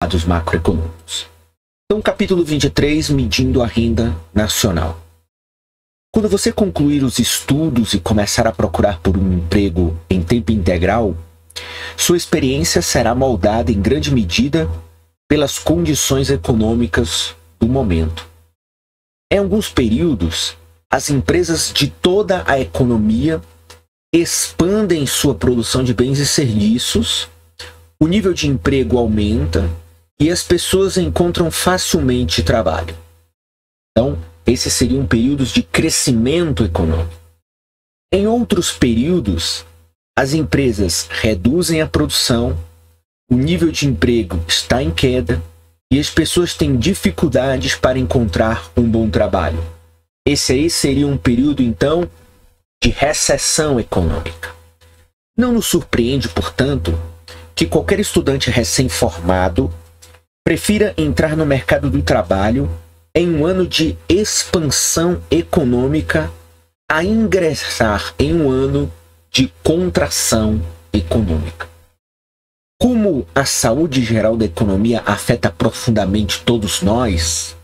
dados macroeconômicos. Então, capítulo 23, medindo a renda nacional. Quando você concluir os estudos e começar a procurar por um emprego em tempo integral, sua experiência será moldada em grande medida pelas condições econômicas do momento. Em alguns períodos, as empresas de toda a economia expandem sua produção de bens e serviços, o nível de emprego aumenta e as pessoas encontram facilmente trabalho. Então, esses seriam períodos de crescimento econômico. Em outros períodos, as empresas reduzem a produção, o nível de emprego está em queda e as pessoas têm dificuldades para encontrar um bom trabalho. Esse aí seria um período, então, de recessão econômica. Não nos surpreende, portanto, que qualquer estudante recém-formado prefira entrar no mercado do trabalho em um ano de expansão econômica a ingressar em um ano de contração econômica. Como a saúde geral da economia afeta profundamente todos nós,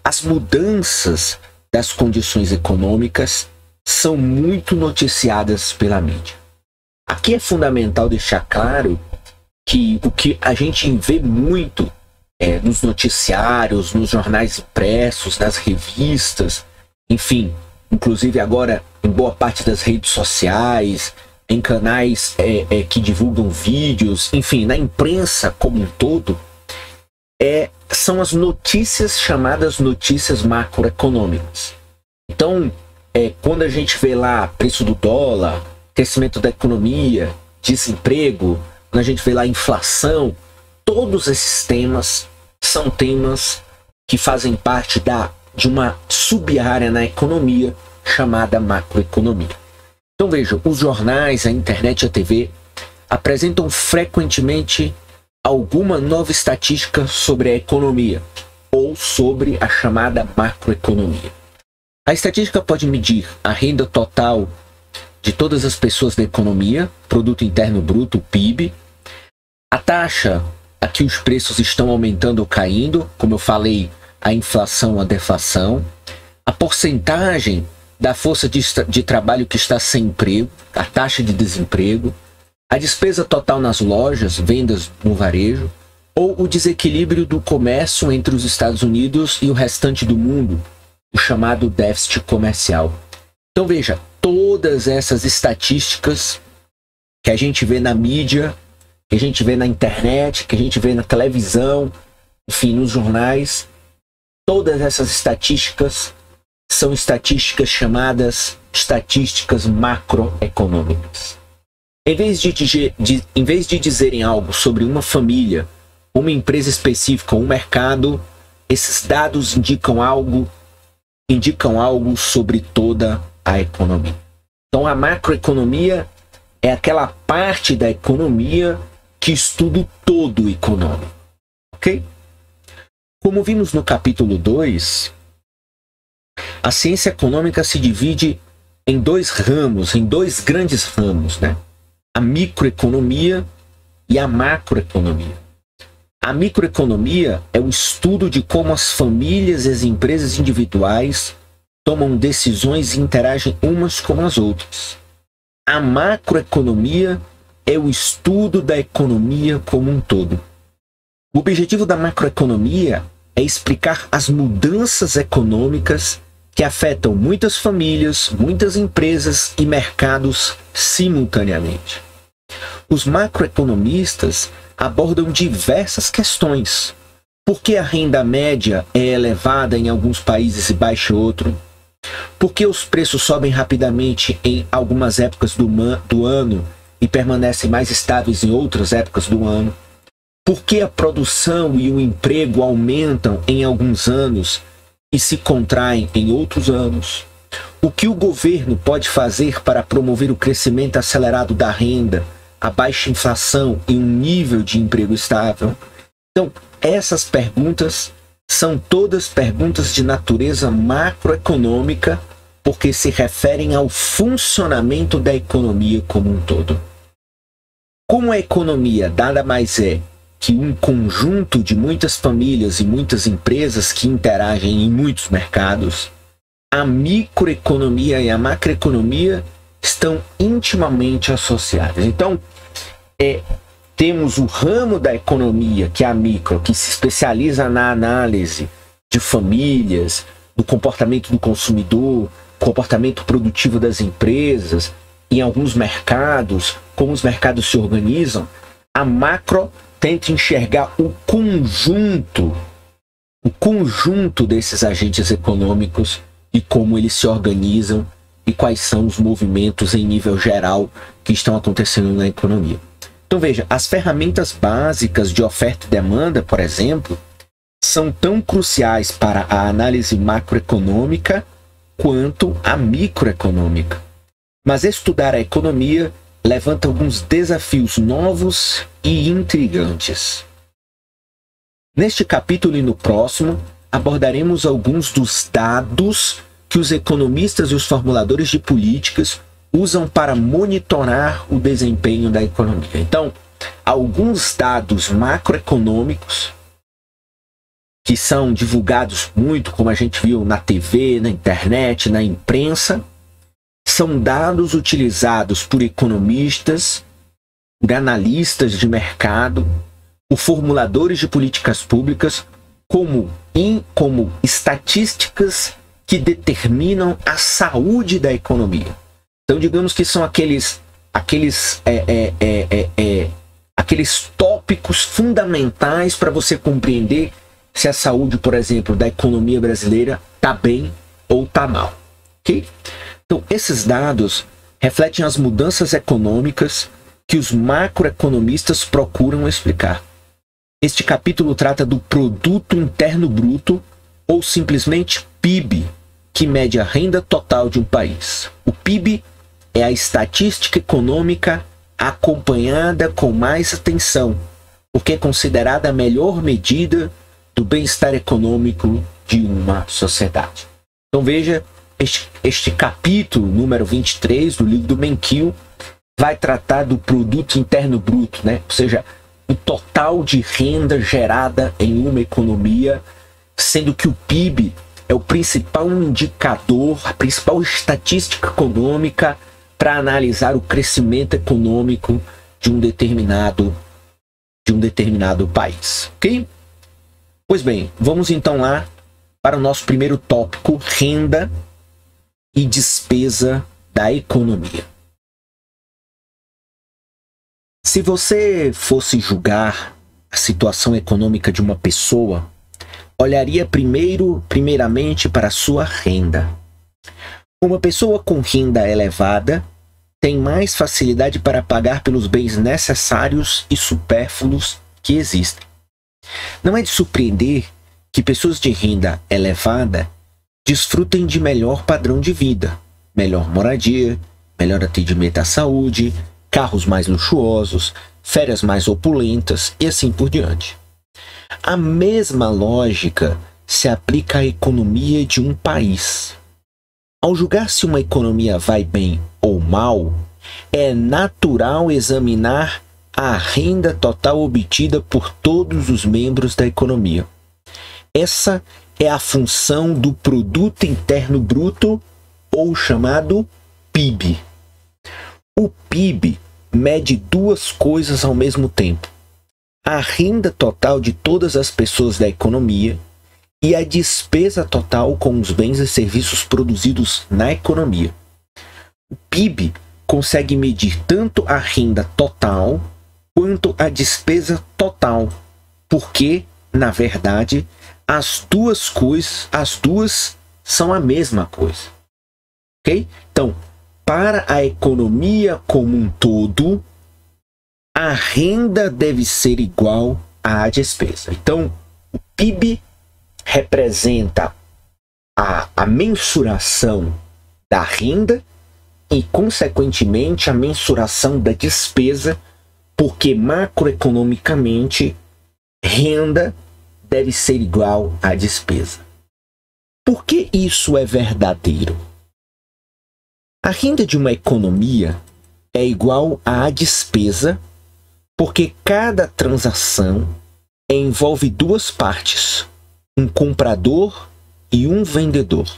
as mudanças das condições econômicas são muito noticiadas pela mídia. Aqui é fundamental deixar claro que o que a gente vê muito nos noticiários, nos jornais impressos, nas revistas, enfim, inclusive agora em boa parte das redes sociais, em canais que divulgam vídeos, enfim, na imprensa como um todo, são as notícias chamadas notícias macroeconômicas. Então, quando a gente vê lá preço do dólar, crescimento da economia, desemprego, quando a gente vê lá inflação, todos esses temas são temas que fazem parte de uma sub-área na economia chamada macroeconomia. Então veja, os jornais, a internet e a TV apresentam frequentemente alguma nova estatística sobre a economia ou sobre a chamada macroeconomia. A estatística pode medir a renda total de todas as pessoas da economia, Produto Interno Bruto, PIB, a taxa a que os preços estão aumentando ou caindo, como eu falei, a inflação, a deflação, a porcentagem da força de trabalho que está sem emprego, a taxa de desemprego, a despesa total nas lojas, vendas no varejo, ou o desequilíbrio do comércio entre os Estados Unidos e o restante do mundo, o chamado déficit comercial. Então veja, todas essas estatísticas que a gente vê na mídia, que a gente vê na internet, que a gente vê na televisão, enfim, nos jornais, todas essas estatísticas são estatísticas chamadas estatísticas macroeconômicas. Em vez de dizerem algo sobre uma família, uma empresa específica, um mercado, esses dados indicam algo sobre toda a economia. Então a macroeconomia é aquela parte da economia que estuda o todo econômico. Ok? Como vimos no capítulo 2, a ciência econômica se divide em dois grandes ramos, né? A microeconomia e a macroeconomia. A microeconomia é o estudo de como as famílias e as empresas individuais tomam decisões e interagem umas com as outras. A macroeconomia é o estudo da economia como um todo. O objetivo da macroeconomia é explicar as mudanças econômicas que afetam muitas famílias, muitas empresas e mercados simultaneamente. Os macroeconomistas abordam diversas questões. Por que a renda média é elevada em alguns países e baixa em outro? Por que os preços sobem rapidamente em algumas épocas do ano e permanecem mais estáveis em outras épocas do ano? Por que a produção e o emprego aumentam em alguns anos e se contraem em outros anos? O que o governo pode fazer para promover o crescimento acelerado da renda, a baixa inflação e um nível de emprego estável? Então, essas perguntas são todas perguntas de natureza macroeconômica, porque se referem ao funcionamento da economia como um todo. Como a economia nada mais é que um conjunto de muitas famílias e muitas empresas que interagem em muitos mercados, a microeconomia e a macroeconomia estão intimamente associadas. Então, temos o ramo da economia, que é a micro, que se especializa na análise de famílias, do comportamento do consumidor, comportamento produtivo das empresas, em alguns mercados, como os mercados se organizam. A macro tenta enxergar o conjunto desses agentes econômicos e como eles se organizam e quais são os movimentos em nível geral que estão acontecendo na economia. Então veja, as ferramentas básicas de oferta e demanda, por exemplo, são tão cruciais para a análise macroeconômica quanto a microeconômica. Mas estudar a economia levanta alguns desafios novos e intrigantes. Neste capítulo e no próximo, abordaremos alguns dos dados que os economistas e os formuladores de políticas usam para monitorar o desempenho da economia. Então, alguns dados macroeconômicos que são divulgados muito, como a gente viu na TV, na internet, na imprensa, são dados utilizados por economistas, por analistas de mercado, por formuladores de políticas públicas, como estatísticas que determinam a saúde da economia. Então, digamos que são aqueles tópicos fundamentais para você compreender se a saúde, por exemplo, da economia brasileira está bem ou está mal. Okay? Então, esses dados refletem as mudanças econômicas que os macroeconomistas procuram explicar. Este capítulo trata do Produto Interno Bruto, ou simplesmente PIB, que mede a renda total de um país. O PIB é a estatística econômica acompanhada com mais atenção, porque é considerada a melhor medida do bem-estar econômico de uma sociedade. Então veja, este capítulo, número 23 do livro do Menkil, vai tratar do Produto Interno Bruto, né? Ou seja, o total de renda gerada em uma economia, sendo que o PIB é o principal indicador, a principal estatística econômica para analisar o crescimento econômico de um determinado país, ok? Pois bem, vamos então lá para o nosso primeiro tópico, renda e despesa da economia. Se você fosse julgar a situação econômica de uma pessoa, olharia primeiramente para a sua renda. Uma pessoa com renda elevada tem mais facilidade para pagar pelos bens necessários e supérfluos que existem. Não é de surpreender que pessoas de renda elevada desfrutem de melhor padrão de vida, melhor moradia, melhor atendimento à saúde, carros mais luxuosos, férias mais opulentas e assim por diante. A mesma lógica se aplica à economia de um país. Ao julgar se uma economia vai bem ou mal, é natural examinar a renda total obtida por todos os membros da economia. Essa é a função do Produto Interno Bruto, ou chamado PIB. O PIB mede duas coisas ao mesmo tempo: a renda total de todas as pessoas da economia e a despesa total com os bens e serviços produzidos na economia. O PIB consegue medir tanto a renda total quanto a despesa total, porque, na verdade, as duas são a mesma coisa. Ok? Então, para a economia como um todo, a renda deve ser igual à despesa. Então, o PIB representa a mensuração da renda e, consequentemente, a mensuração da despesa, porque macroeconomicamente, renda deve ser igual à despesa. Por que isso é verdadeiro? A renda de uma economia é igual à despesa, Porque cada transação envolve duas partes, um comprador e um vendedor.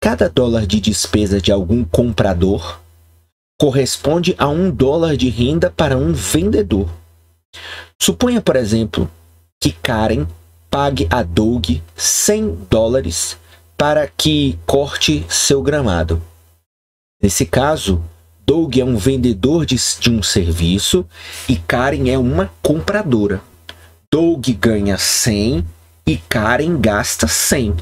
Cada dólar de despesa de algum comprador corresponde a $1 de renda para um vendedor. Suponha, por exemplo, que Karen pague a Doug $100 para que corte seu gramado. Nesse caso, Doug é um vendedor de um serviço e Karen é uma compradora. Doug ganha 100 e Karen gasta 100.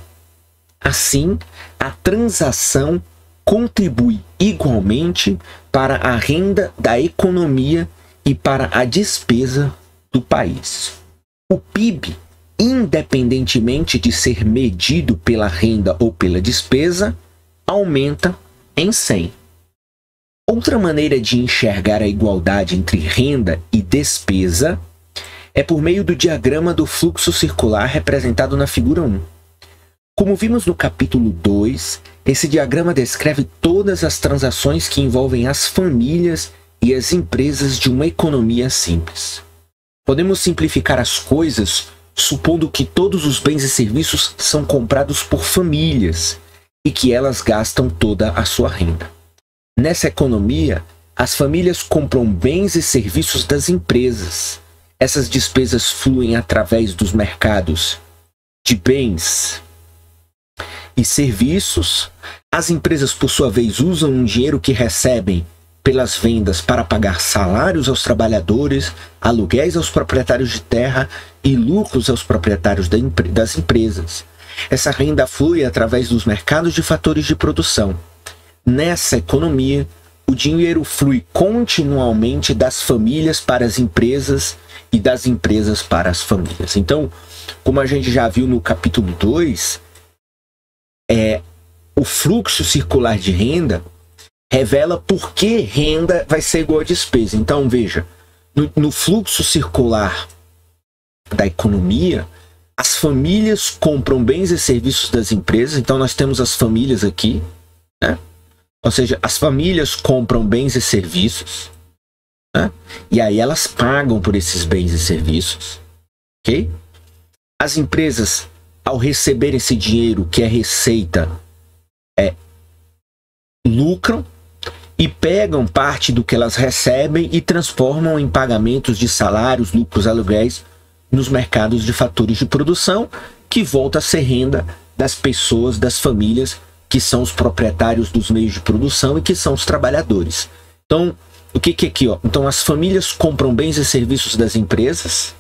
Assim, a transação contribui igualmente para a renda da economia e para a despesa do país. O PIB, independentemente de ser medido pela renda ou pela despesa, aumenta em 100. Outra maneira de enxergar a igualdade entre renda e despesa é por meio do diagrama do fluxo circular representado na figura 1. Como vimos no capítulo 2, esse diagrama descreve todas as transações que envolvem as famílias e as empresas de uma economia simples. Podemos simplificar as coisas supondo que todos os bens e serviços são comprados por famílias e que elas gastam toda a sua renda. Nessa economia, as famílias compram bens e serviços das empresas. Essas despesas fluem através dos mercados de bens e serviços. As empresas, por sua vez, usam um dinheiro que recebem pelas vendas para pagar salários aos trabalhadores, aluguéis aos proprietários de terra e lucros aos proprietários das empresas. Essa renda flui através dos mercados de fatores de produção. Nessa economia, o dinheiro flui continuamente das famílias para as empresas e das empresas para as famílias. Então, como a gente já viu no capítulo 2, o fluxo circular de renda revela por que renda vai ser igual a despesa. Então, veja, no fluxo circular da economia, as famílias compram bens e serviços das empresas. Então, nós temos as famílias aqui, né? Ou seja, as famílias compram bens e serviços, né? E aí elas pagam por esses bens e serviços, ok? As empresas, ao receber esse dinheiro, que é receita, lucram e pegam parte do que elas recebem e transformam em pagamentos de salários, lucros, aluguéis nos mercados de fatores de produção, que volta a ser renda das pessoas, das famílias, que são os proprietários dos meios de produção e que são os trabalhadores. Então, o que é aqui? Então, as famílias compram bens e serviços das empresas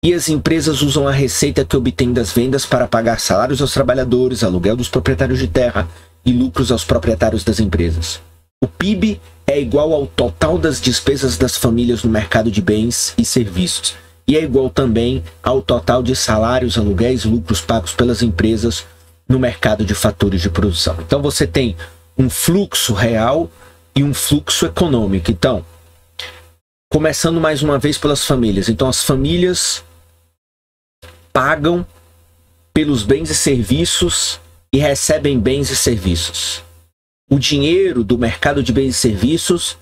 e as empresas usam a receita que obtêm das vendas para pagar salários aos trabalhadores, aluguel dos proprietários de terra e lucros aos proprietários das empresas. O PIB é igual ao total das despesas das famílias no mercado de bens e serviços e é igual também ao total de salários, aluguéis e lucros pagos pelas empresas no mercado de fatores de produção. Então você tem um fluxo real e um fluxo econômico. Então, começando mais uma vez pelas famílias. Então as famílias pagam pelos bens e serviços e recebem bens e serviços. O dinheiro do mercado de bens e serviços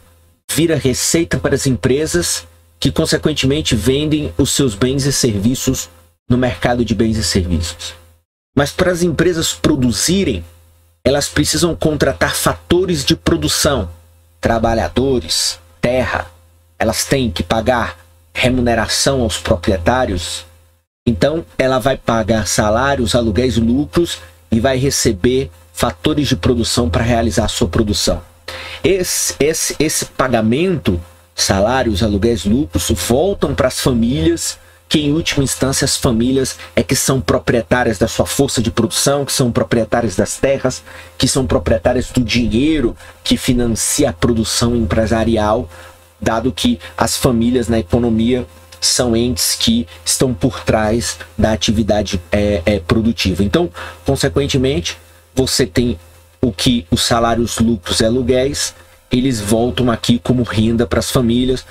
vira receita para as empresas que, consequentemente, vendem os seus bens e serviços no mercado de bens e serviços. Mas para as empresas produzirem, elas precisam contratar fatores de produção, trabalhadores, terra. Elas têm que pagar remuneração aos proprietários. Então, ela vai pagar salários, aluguéis e lucros e vai receber fatores de produção para realizar a sua produção. Esse pagamento, salários, aluguéis, lucros, voltam para as famílias, que em última instância as famílias é que são proprietárias da sua força de produção, que são proprietárias das terras, que são proprietárias do dinheiro que financia a produção empresarial, dado que as famílias na economia são entes que estão por trás da atividade produtiva. Então, consequentemente, você tem os salários, lucros e aluguéis, eles voltam aqui como renda para as famílias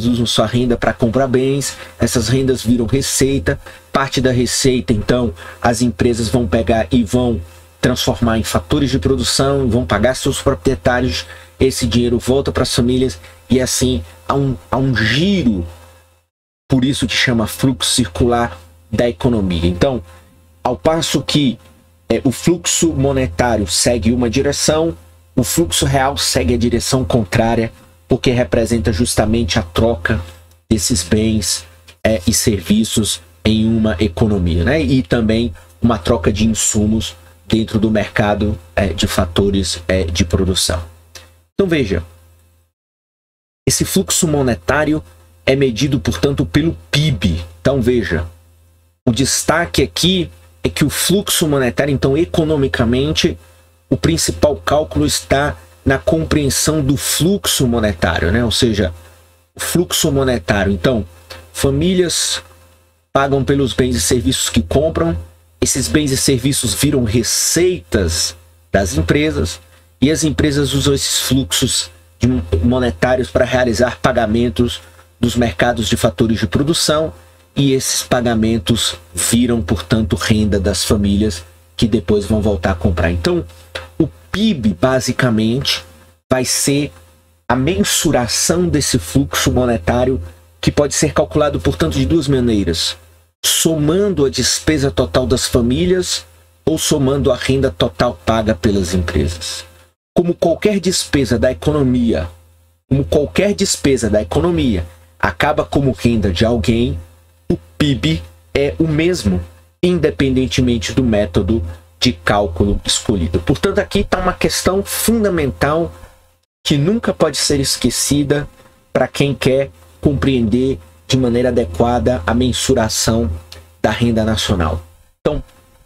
usam sua renda para comprar bens, essas rendas viram receita, parte da receita, então, as empresas vão pegar e vão transformar em fatores de produção, vão pagar seus proprietários, esse dinheiro volta para as famílias e assim há um giro, por isso que chama fluxo circular da economia. Então, ao passo que o fluxo monetário segue uma direção, o fluxo real segue a direção contrária, porque representa justamente a troca desses bens e serviços em uma economia, né? E também uma troca de insumos dentro do mercado de fatores de produção. Então veja, esse fluxo monetário é medido, portanto, pelo PIB. Então veja, o destaque aqui é que o fluxo monetário, então, economicamente, o principal cálculo está na compreensão do fluxo monetário, né? Ou seja, o fluxo monetário. Então, famílias pagam pelos bens e serviços que compram, esses bens e serviços viram receitas das empresas, e as empresas usam esses fluxos monetários para realizar pagamentos dos mercados de fatores de produção, e esses pagamentos viram, portanto, renda das famílias que depois vão voltar a comprar. Então, o PIB, basicamente, vai ser a mensuração desse fluxo monetário, que pode ser calculado, portanto, de duas maneiras: somando a despesa total das famílias ou somando a renda total paga pelas empresas. Como qualquer despesa da economia, acaba como renda de alguém, o PIB é o mesmo, independentemente do método de cálculo escolhido. Portanto, aqui está uma questão fundamental que nunca pode ser esquecida para quem quer compreender de maneira adequada a mensuração da renda nacional. Então,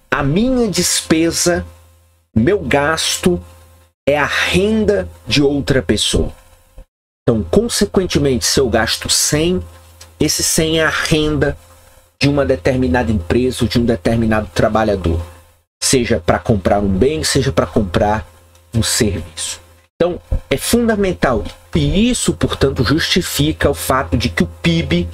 a minha despesa, meu gasto, é a renda de outra pessoa. Então, consequentemente, se eu gasto 100, esse 100 é a renda de uma determinada empresa ou de um determinado trabalhador, seja para comprar um bem, seja para comprar um serviço. Então, é fundamental, e isso, portanto, justifica o fato de que o PIB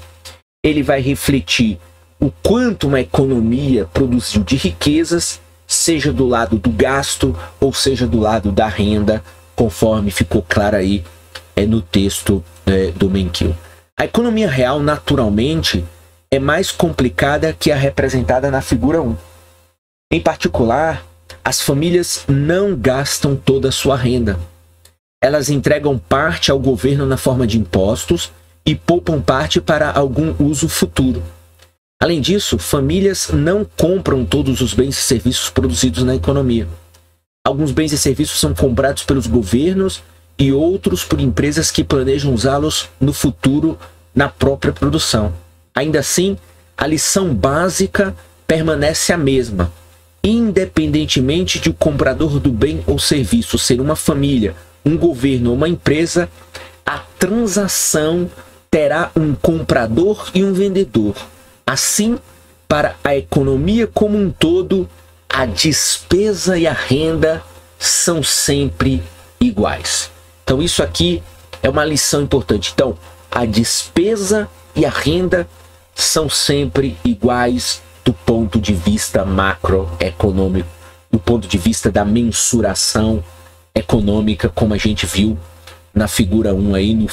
ele vai refletir o quanto uma economia produziu de riquezas, seja do lado do gasto ou seja do lado da renda, conforme ficou claro aí no texto do Menkil. A economia real, naturalmente, é mais complicada que a representada na figura 1. Em particular, as famílias não gastam toda a sua renda. Elas entregam parte ao governo na forma de impostos e poupam parte para algum uso futuro. Além disso, famílias não compram todos os bens e serviços produzidos na economia. Alguns bens e serviços são comprados pelos governos e outros por empresas que planejam usá-los no futuro na própria produção. Ainda assim, a lição básica permanece a mesma. Independentemente de o comprador do bem ou serviço ser uma família, um governo ou uma empresa, a transação terá um comprador e um vendedor. Assim, para a economia como um todo, a despesa e a renda são sempre iguais. Então, isso aqui é uma lição importante. Então, a despesa e a renda são sempre iguais do ponto de vista macroeconômico, do ponto de vista da mensuração econômica, como a gente viu na figura 1 aí, no